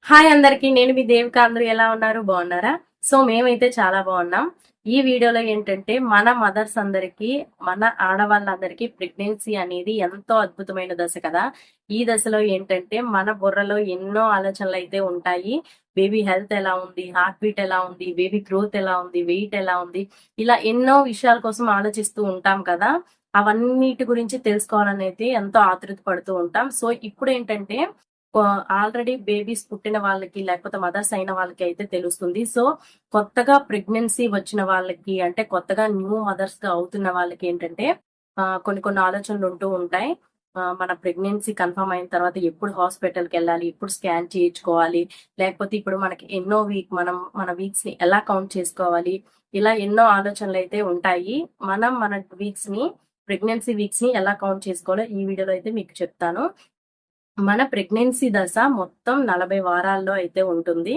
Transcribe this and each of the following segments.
Hi అందరికి, నేను మీ దేవిక. అందరూ ఎలా ఉన్నారు? బాగున్నారా? సో మేమైతే చాలా బాగున్నాం. ఈ వీడియోలో ఏంటంటే మన మదర్స్ అందరికి, మన ఆడవాళ్ళందరికీ ప్రెగ్నెన్సీ అనేది ఎంతో అద్భుతమైన దశ కదా. ఈ దశలో ఏంటంటే మన బుర్రలో ఎన్నో ఆలోచనలు అయితే ఉంటాయి. బేబీ హెల్త్ ఎలా ఉంది, హార్ట్ బీట్ ఎలా ఉంది, బేబీ గ్రోత్ ఎలా ఉంది, వెయిట్ ఎలా ఉంది, ఇలా ఎన్నో విషయాల కోసం ఆలోచిస్తూ ఉంటాం కదా. అవన్నిటి గురించి తెలుసుకోవాలని అయితే ఎంతో ఆతృత పడుతూ ఉంటాం. సో ఇప్పుడు ఏంటంటే ఆల్రెడీ బేబీస్ పుట్టిన వాళ్ళకి, లేకపోతే మదర్స్ అయిన వాళ్ళకి అయితే తెలుస్తుంది. సో కొత్తగా ప్రెగ్నెన్సీ వచ్చిన వాళ్ళకి, అంటే కొత్తగా న్యూ మదర్స్ గా అవుతున్న వాళ్ళకి ఏంటంటే కొన్ని కొన్ని ఆలోచనలు ఉంటూ ఉంటాయి. మన ప్రెగ్నెన్సీ కన్ఫర్మ్ అయిన తర్వాత ఎప్పుడు హాస్పిటల్కి వెళ్ళాలి, ఎప్పుడు స్కాన్ చేయించుకోవాలి, లేకపోతే ఇప్పుడు మనకి ఎన్నో మనం మన వీక్స్ ని ఎలా కౌంట్ చేసుకోవాలి, ఇలా ఎన్నో ఆలోచనలు అయితే ఉంటాయి. మన వీక్స్ ని, ప్రెగ్నెన్సీ వీక్స్ ని ఎలా కౌంట్ చేసుకోవాలో ఈ వీడియోలో అయితే మీకు చెప్తాను. మన ప్రెగ్నెన్సీ దశ మొత్తం 40 వారాల్లో అయితే ఉంటుంది.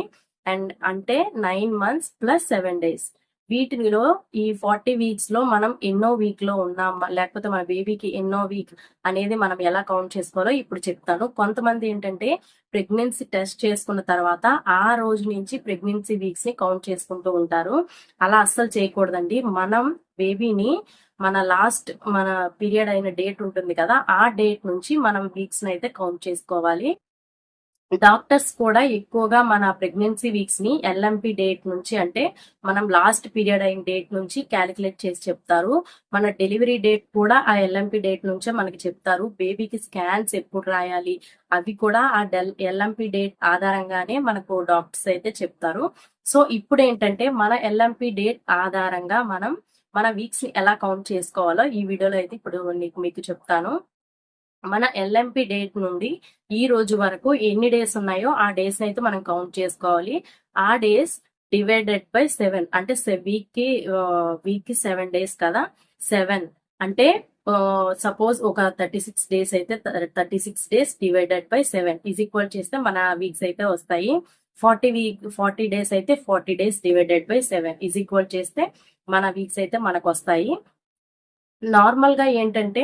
అండ్ అంటే 9 months + 7 days. వీటిలో ఈ 40 వీక్స్ లో మనం ఎన్నో వీక్ లో ఉన్నాం, లేకపోతే మన బేబీకి ఎన్నో వీక్ అనేది మనం ఎలా కౌంట్ చేసుకోవాలో ఇప్పుడు చెప్తాను. కొంతమంది ఏంటంటే ప్రెగ్నెన్సీ టెస్ట్ చేసుకున్న తర్వాత ఆ రోజు నుంచి ప్రెగ్నెన్సీ వీక్స్ ని కౌంట్ చేసుకుంటూ ఉంటారు. అలా అస్సలు చేయకూడదండి. మనం బేబీని మన పీరియడ్ అయిన డేట్ ఉంటుంది కదా, ఆ డేట్ నుంచి మనం వీక్స్ అయితే కౌంట్ చేసుకోవాలి. డాక్టర్స్ కూడా ఎక్కువగా మన ప్రెగ్నెన్సీ వీక్స్ ని ఎల్ఎంపి డేట్ నుంచి, అంటే మనం లాస్ట్ పీరియడ్ అయిన డేట్ నుంచి క్యాలిక్యులేట్ చేసి చెప్తారు. మన డెలివరీ డేట్ కూడా ఆ ఎల్ఎంపి డేట్ నుంచే మనకి చెప్తారు. బేబీకి స్కాన్స్ ఎప్పుడు రాయాలి అవి కూడా ఆ ఎల్ఎంపి డేట్ ఆధారంగానే మనకు డాక్టర్స్ అయితే చెప్తారు. సో ఇప్పుడు ఏంటంటే మన ఎల్ఎంపి డేట్ ఆధారంగా మనం మన వీక్స్ ని ఎలా కౌంట్ చేసుకోవాలో ఈ వీడియోలో అయితే ఇప్పుడు మీకు చెప్తాను. మన ఎల్ఎంపి డేట్ నుండి ఈ రోజు వరకు ఎన్ని డేస్ ఉన్నాయో ఆ డేస్ అయితే మనం కౌంట్ చేసుకోవాలి. ఆ డేస్ డివైడెడ్ బై 7, అంటే వీక్ కి 7 డేస్ కదా. 7 అంటే సపోజ్ ఒక 36 డేస్ అయితే 36 days divided by 7 is equal చేస్తే మన వీక్స్ అయితే వస్తాయి. 40 డేస్ అయితే 40 days divided by 7 is equal చేస్తే మన వీక్స్ అయితే మనకు వస్తాయి. నార్మల్ గా ఏంటంటే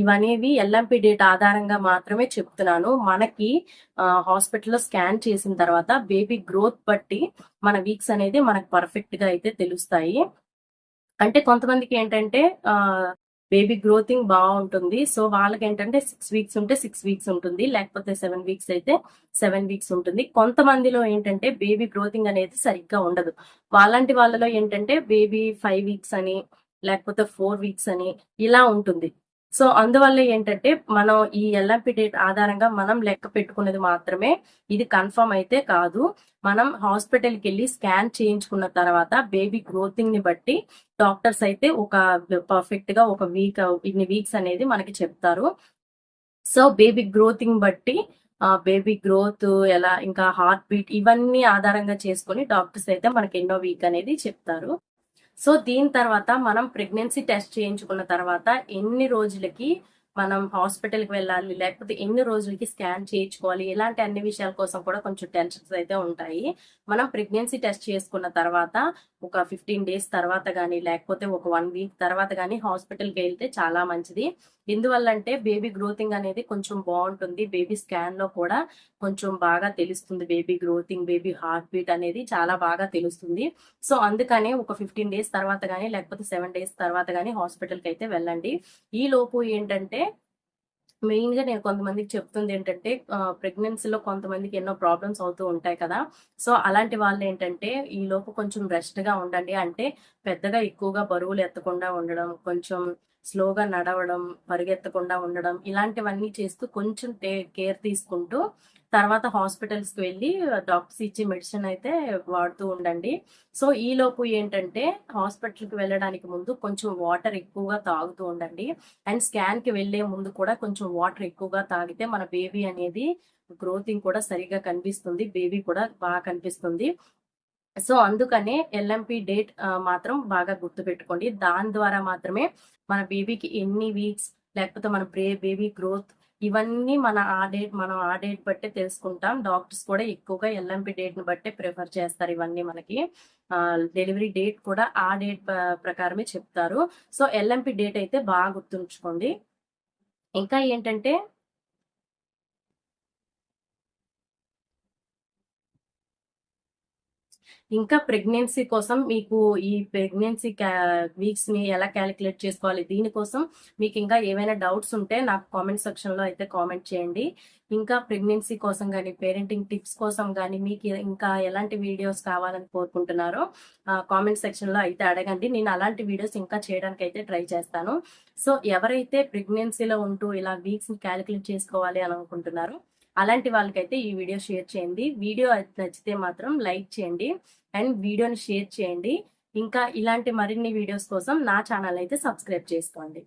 ఇవనేవి ఎల్ఎంపి డేట్ ఆధారంగా మాత్రమే చెప్తున్నాను. మనకి హాస్పిటల్లో స్కాన్ చేసిన తర్వాత బేబీ గ్రోత్ బట్టి మన వీక్స్ అనేది మనకు పర్ఫెక్ట్ గా అయితే తెలుస్తాయి. అంటే కొంతమందికి ఏంటంటే బేబీ గ్రోతింగ్ బాగుంటుంది. సో వాళ్ళకి ఏంటంటే 6 వీక్స్ ఉంటే 6 వీక్స్ ఉంటుంది, లేకపోతే 7 వీక్స్ అయితే 7 వీక్స్ ఉంటుంది. కొంతమందిలో ఏంటంటే బేబీ గ్రోతింగ్ అనేది సరిగ్గా ఉండదు. వాళ్ళంటి వాళ్ళలో ఏంటంటే బేబీ 5 వీక్స్ అని, లేకపోతే 4 వీక్స్ అని ఇలా ఉంటుంది. సో అందువల్ల ఏంటంటే మనం ఈ ఎల్ఎంపి డేట్ ఆధారంగా మనం లెక్క పెట్టుకున్నది మాత్రమే ఇది కన్ఫర్మ్ అయితే కాదు. మనం హాస్పిటల్కి వెళ్ళి స్కాన్ చేయించుకున్న తర్వాత బేబీ గ్రోతింగ్ ని బట్టి డాక్టర్స్ అయితే ఒక పర్ఫెక్ట్ గా ఒక ఇన్ని వీక్స్ అనేది మనకి చెప్తారు. సో బేబీ గ్రోతింగ్ బట్టి బేబీ గ్రోత్ ఎలా, ఇంకా హార్ట్ బీట్, ఇవన్నీ ఆధారంగా చేసుకుని డాక్టర్స్ అయితే మనకి ఎన్నో వీక్ అనేది చెప్తారు. సో దీని తర్వాత మనం ప్రెగ్నెన్సీ టెస్ట్ చేయించుకున్న తర్వాత ఎన్ని రోజులకి మనం హాస్పిటల్కి వెళ్ళాలి, లేకపోతే ఎన్ని రోజులకి స్కాన్ చేయించుకోవాలి, ఇలాంటి అన్ని విషయాల కోసం కూడా కొంచెం టెన్షన్స్ అయితే ఉంటాయి. మనం ప్రెగ్నెన్సీ టెస్ట్ చేసుకున్న తర్వాత ఒక 15 డేస్ తర్వాత కానీ, లేకపోతే ఒక 1 వీక్ తర్వాత కానీ హాస్పిటల్కి వెళ్తే చాలా మంచిది. ఎందువల్లంటే బేబీ గ్రోతింగ్ అనేది కొంచెం బాగుంటుంది. బేబీ స్కాన్ లో కూడా కొంచెం బాగా తెలుస్తుంది. బేబీ గ్రోతింగ్, బేబీ హార్ట్ బీట్ అనేది చాలా బాగా తెలుస్తుంది. సో అందుకనే ఒక 15 డేస్ తర్వాత కానీ, లేకపోతే 7 డేస్ తర్వాత కానీ హాస్పిటల్కి అయితే వెళ్ళండి. ఈ లోపు ఏంటంటే మెయిన్ గా నేను కొంతమందికి చెప్తుంది ఏంటంటే ప్రెగ్నెన్సీలో కొంతమందికి ఎన్నో ప్రాబ్లమ్స్ అవుతూ ఉంటాయి కదా. సో అలాంటి వాళ్ళు ఏంటంటే ఈ లోపు కొంచెం రెస్ట్ గా ఉండండి. అంటే పెద్దగా ఎక్కువగా బరువులు ఎత్తకుండా ఉండడం, కొంచెం స్లోగా నడవడం, పరిగెత్తకుండా ఉండడం, ఇలాంటివన్నీ చేస్తూ కొంచెం కేర్ తీసుకుంటూ తర్వాత హాస్పిటల్స్ కి వెళ్ళి డాక్టర్స్ ఇచ్చే మెడిసిన్ అయితే వాడుతూ ఉండండి. సో ఈ లోపు ఏంటంటే హాస్పిటల్ కి వెళ్ళడానికి ముందు కొంచెం వాటర్ ఎక్కువగా తాగుతూ ఉండండి. అండ్ స్కాన్ కి వెళ్లే ముందు కూడా కొంచెం వాటర్ ఎక్కువగా తాగితే మన బేబీ అనేది గ్రోతింగ్ కూడా సరిగా కనిపిస్తుంది, బేబీ కూడా బాగా కనిపిస్తుంది. సో అందుకనే ఎల్ఎంపి డేట్ మాత్రం బాగా గుర్తు పెట్టుకోండి. దాని ద్వారా మాత్రమే మన బేబీకి ఎన్ని వీక్స్, లేకపోతే మన బేబీ గ్రోత్, ఇవన్నీ మనం ఆ డేట్ బట్టే తెలుసుకుంటాం. డాక్టర్స్ కూడా ఎక్కువగా ఎల్ఎంపి డేట్ ని బట్టే ప్రిఫర్ చేస్తారు. ఇవన్నీ మనకి డెలివరీ డేట్ కూడా ఆ డేట్ ప్రకారమే చెప్తారు. సో ఎల్ఎంపి డేట్ అయితే బాగా గుర్తుంచుకోండి. ఇంకా ఏంటంటే ఇంకా ప్రెగ్నెన్సీ కోసం మీకు ఈ ప్రెగ్నెన్సీ వీక్స్ ని ఎలా క్యాలిక్యులేట్ చేసుకోవాలి, దీనికోసం మీకు ఇంకా ఏమైనా డౌట్స్ ఉంటే నాకు కామెంట్ సెక్షన్ లో అయితే కామెంట్ చేయండి. ఇంకా ప్రెగ్నెన్సీ కోసం కానీ పేరెంటింగ్ టిప్స్ కోసం కానీ మీకు ఇంకా ఎలాంటి వీడియోస్ కావాలని కోరుకుంటున్నారో కామెంట్ సెక్షన్ లో అయితే అడగండి. నేను అలాంటి వీడియోస్ ఇంకా చేయడానికి అయితే ట్రై చేస్తాను. సో ఎవరైతే ప్రెగ్నెన్సీలో ఉంటూ ఇలా వీక్స్ ని క్యాలిక్యులేట్ చేసుకోవాలి అని అనుకుంటున్నారో అలాంటి వాళ్ళకైతే ఈ వీడియో షేర్ చేయండి. వీడియో నచ్చితే మాత్రం లైక్ చేయండి అండ్ వీడియోని షేర్ చేయండి. ఇంకా ఇలాంటి మరిన్ని వీడియోస్ కోసం నా ఛానల్ అయితే సబ్స్క్రైబ్ చేసుకోండి.